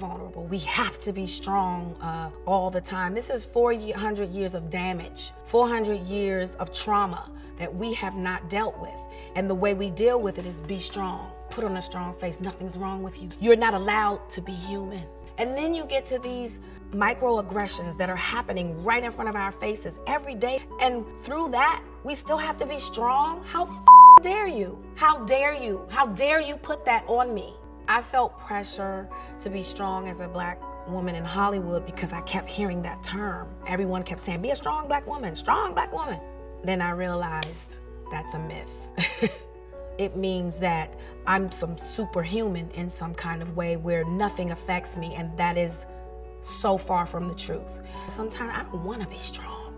vulnerable. We have to be strong all the time. This is 400 years of damage, 400 years of trauma that we have not dealt with. And the way we deal with it is be strong. Put on a strong face. Nothing's wrong with you. You're not allowed to be human. And then you get to these microaggressions that are happening right in front of our faces every day. And through that, we still have to be strong. How dare you? How dare you? How dare you put that on me? I felt pressure to be strong as a Black woman in Hollywood because I kept hearing that term. Everyone kept saying, be a strong Black woman, strong Black woman. Then I realized that's a myth. It means that I'm some superhuman in some kind of way where nothing affects me, and that is so far from the truth. Sometimes I don't want to be strong.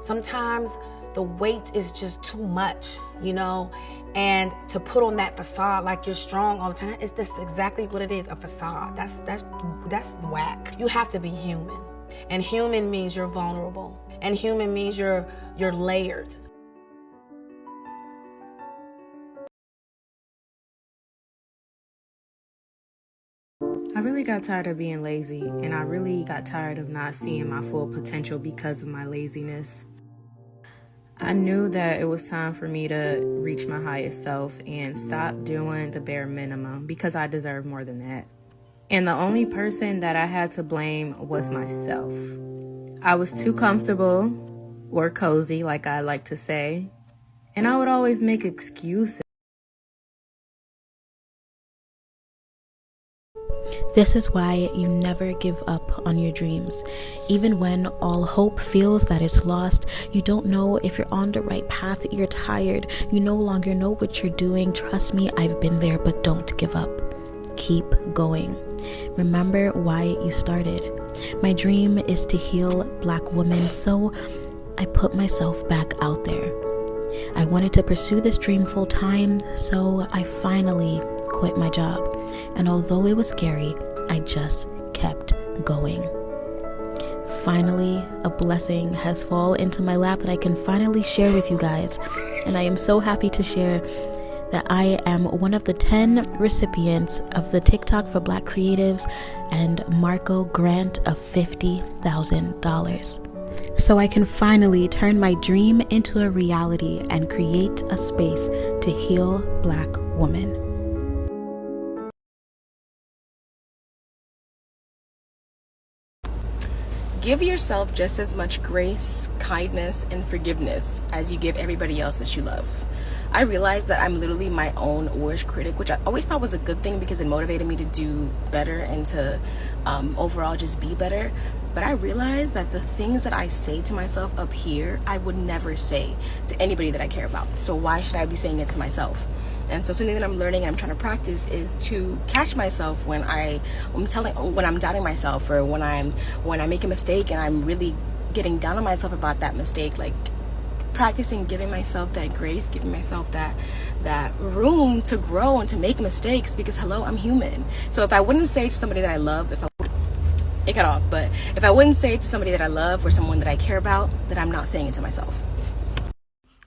Sometimes the weight is just too much, you know? And to put on that facade like you're strong all the time, that's exactly what it is, a facade. That's whack. You have to be human. And human means you're vulnerable. And human means you're layered. I really got tired of being lazy, and I really got tired of not seeing my full potential because of my laziness. I knew that it was time for me to reach my highest self and stop doing the bare minimum because I deserve more than that. And the only person that I had to blame was myself. I was too comfortable or cozy, like I like to say, and I would always make excuses. This is why you never give up on your dreams. Even when all hope feels that it's lost, you don't know if you're on the right path, you're tired, you no longer know what you're doing. Trust me, I've been there, but don't give up. Keep going. Remember why you started. My dream is to heal Black women, so I put myself back out there. I wanted to pursue this dream full time, so I finally quit my job. And although it was scary, I just kept going. Finally, a blessing has fallen into my lap that I can finally share with you guys. And I am so happy to share that I am one of the 10 recipients of the TikTok for Black Creatives and Marco grant of $50,000. So I can finally turn my dream into a reality and create a space to heal Black women. Give yourself just as much grace, kindness, and forgiveness as you give everybody else that you love. I realized that I'm literally my own worst critic, which I always thought was a good thing because it motivated me to do better and to overall just be better. But I realized that the things that I say to myself up here, I would never say to anybody that I care about. So why should I be saying it to myself? And so something that I'm learning and I'm trying to practice is to catch myself when I'm doubting myself, or when I make a mistake and I'm really getting down on myself about that mistake. Like practicing giving myself that grace, giving myself that room to grow and to make mistakes, because hello, I'm human. So if I wouldn't say to somebody that I love, if I wouldn't say it to somebody that I love or someone that I care about, then I'm not saying it to myself.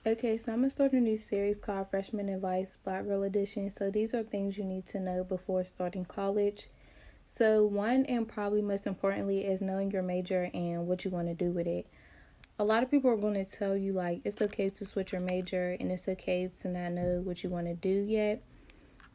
Okay, so I'm going to start a new series called Freshman Advice Black Girl Edition. So these are things you need to know before starting college. So one, and probably most importantly, is knowing your major and what you want to do with it. A lot of people are going to tell you, like, it's okay to switch your major and it's okay to not know what you want to do yet.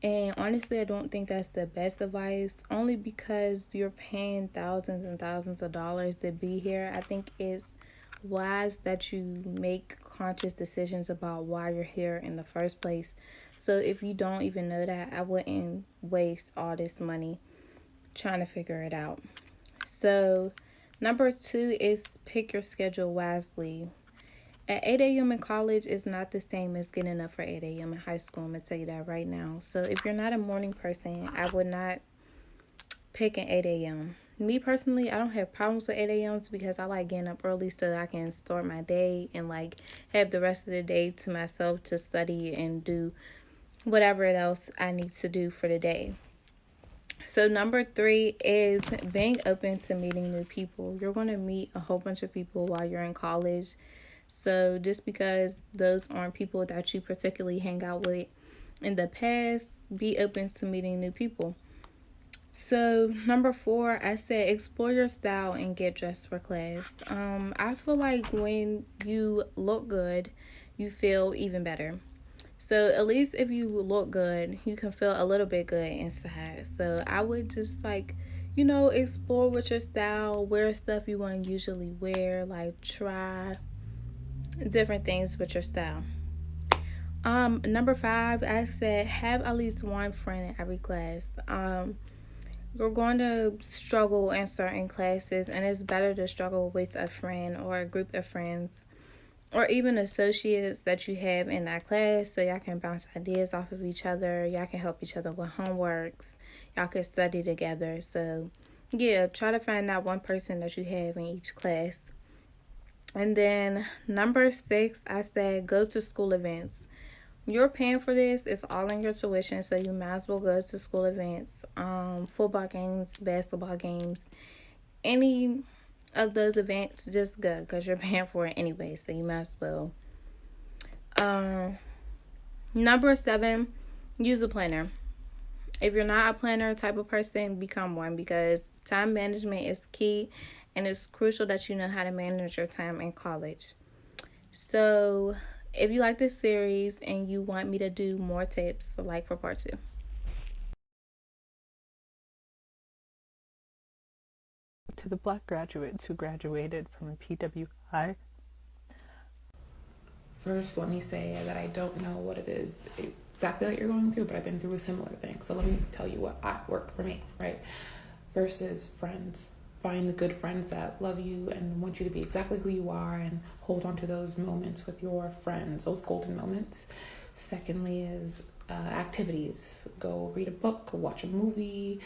And honestly, I don't think that's the best advice, only because you're paying thousands and thousands of dollars to be here. I think it's wise that you make conscious decisions about why you're here in the first place. So if you don't even know that, I wouldn't waste all this money trying to figure it out. So number 2 is pick your schedule wisely. At 8 a.m. in college is not the same as getting up for 8 a.m. in high school. I'm going to tell you that right now. So if you're not a morning person, I would not pick an 8 a.m. Me personally, I don't have problems with 8 a.m.s because I like getting up early so I can start my day and like have the rest of the day to myself to study and do whatever else I need to do for the day. So number 3 is being open to meeting new people. You're going to meet a whole bunch of people while you're in college. So just because those aren't people that you particularly hang out with in the past, be open to meeting new people. So number 4, I said explore your style and get dressed for class. I feel like when you look good, you feel even better. So at least if you look good, you can feel a little bit good inside. So I would just explore with your style, wear stuff you wouldn't usually wear, like try different things with your style. Number 5, I said have at least one friend in every class. You're going to struggle in certain classes, and it's better to struggle with a friend or a group of friends or even associates that you have in that class, so y'all can bounce ideas off of each other. Y'all can help each other with homeworks. Y'all can study together. So yeah, try to find that one person that you have in each class. And then number 6, I said go to school events. You're paying for this. It's all in your tuition, so you might as well go to school events, football games, basketball games, any of those events. Just go because you're paying for it anyway, so you might as well. Number 7, use a planner. If you're not a planner type of person, become one, because time management is key, and it's crucial that you know how to manage your time in college. So if you like this series and you want me to do more tips, like for part 2. To the Black graduates who graduated from PWI. First, let me say that I don't know what it is exactly that you're going through, but I've been through a similar thing. So let me tell you what worked for me, right? First is friends. Find good friends that love you and want you to be exactly who you are, and hold on to those moments with your friends, those golden moments. Secondly is activities. Go read a book, go watch a movie,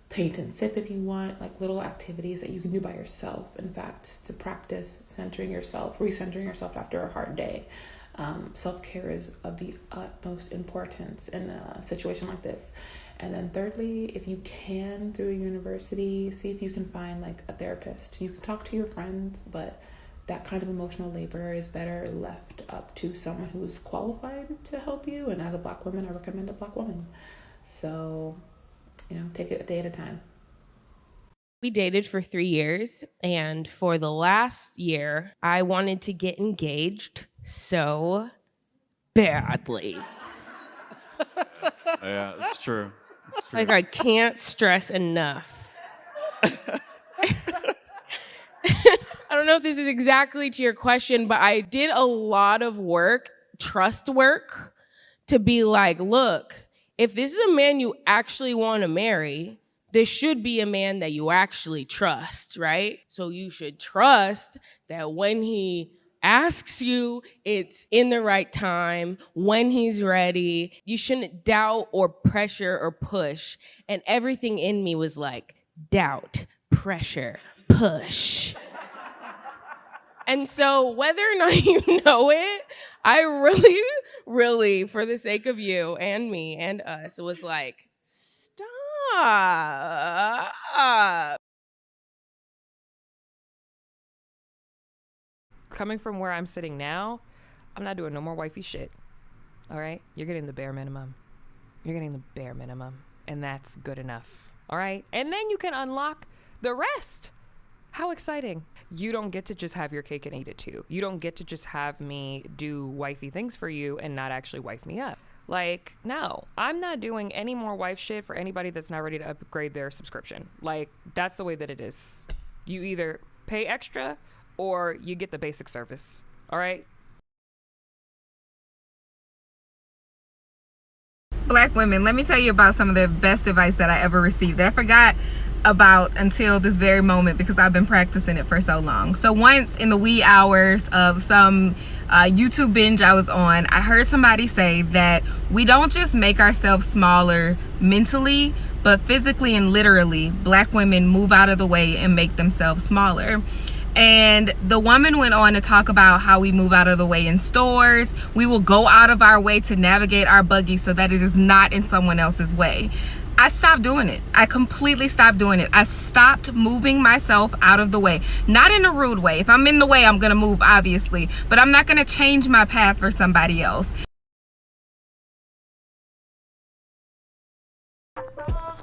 paint and sip if you want, like little activities that you can do by yourself, in fact, to practice centering yourself, recentering yourself after a hard day. Self-care is of the utmost importance in a situation like this. And then thirdly, if you can, through a university, see if you can find like a therapist. You can talk to your friends, but that kind of emotional labor is better left up to someone who's qualified to help you. And as a Black woman, I recommend a Black woman. So, take it a day at a time. We dated for 3 years, and for the last year, I wanted to get engaged so badly. Yeah, it's true. Like, I can't stress enough. I don't know if this is exactly to your question, but I did a lot of work, trust work, to be like, look, if this is a man you actually want to marry, this should be a man that you actually trust, right? So you should trust that when he asks you, it's in the right time, when he's ready. You shouldn't doubt or pressure or push. And everything in me was like, doubt, pressure, push. And so whether or not you know it, I really, really, for the sake of you and me and us, was like, stop. Coming from where I'm sitting now, I'm not doing no more wifey shit. All right? You're getting the bare minimum. You're getting the bare minimum. And that's good enough. All right? And then you can unlock the rest. How exciting. You don't get to just have your cake and eat it too. You don't get to just have me do wifey things for you and not actually wife me up. Like, no, I'm not doing any more wife shit for anybody that's not ready to upgrade their subscription. Like, that's the way that it is. You either pay extra or you get the basic service. All right? Black women, let me tell you about some of the best advice that I ever received that I forgot about until this very moment because I've been practicing it for so long. So once in the wee hours of some YouTube binge I was on, I heard somebody say that we don't just make ourselves smaller mentally, but physically and literally, Black women move out of the way and make themselves smaller. And the woman went on to talk about how we move out of the way in stores. We will go out of our way to navigate our buggy so that it is not in someone else's way. I stopped doing it. I completely stopped doing it. I stopped moving myself out of the way. Not in a rude way. If I'm in the way, I'm going to move, obviously. But I'm not going to change my path for somebody else.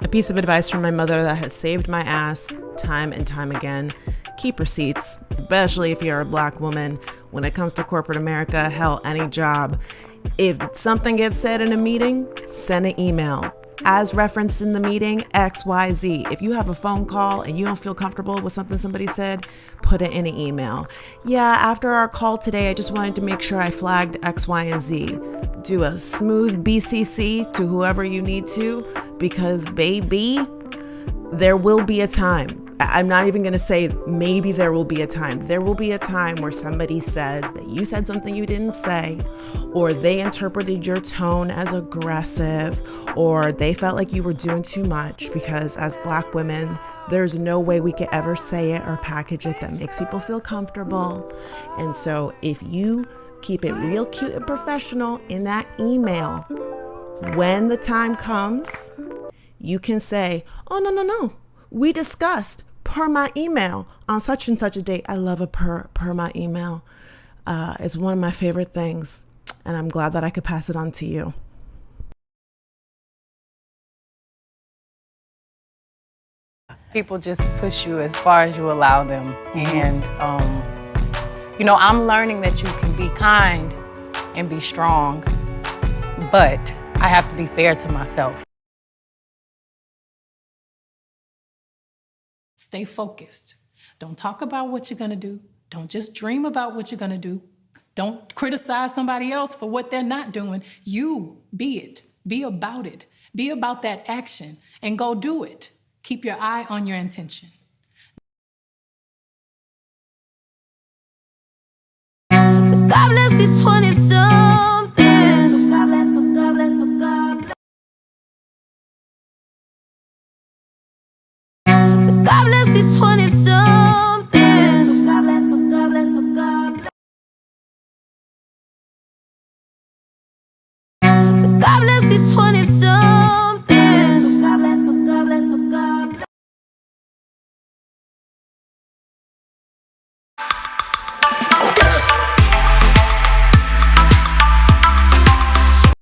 A piece of advice from my mother that has saved my ass time and time again: keep receipts, especially if you're a black woman. When it comes to corporate America, hell, any job, if something gets said in a meeting, send an email. As referenced in the meeting, XYZ. If you have a phone call and you don't feel comfortable with something somebody said, put it in an email. Yeah, after our call today, I just wanted to make sure I flagged X, Y, and Z. Do a smooth BCC to whoever you need to, because baby, there will be a time. I'm not even going to say maybe there will be a time. There will be a time where somebody says that you said something you didn't say, or they interpreted your tone as aggressive, or they felt like you were doing too much, because as black women, there's no way we could ever say it or package it that makes people feel comfortable. And so if you keep it real cute and professional in that email, when the time comes, you can say, oh, no. We discussed per my email on such and such a date. I love a per my email. It's one of my favorite things, and I'm glad that I could pass it on to you. People just push you as far as you allow them. And, I'm learning that you can be kind and be strong, but I have to be fair to myself. Stay focused. Don't talk about what you're gonna do. Don't just dream about what you're gonna do. Don't criticize somebody else for what they're not doing. You be it. Be about it. Be about that action and go do it. Keep your eye on your intention. God bless these 20-somethings. God bless, oh God bless, oh God bless. God bless these 20-somethings. God bless, oh God bless, oh God bless. God bless these 20-somethings.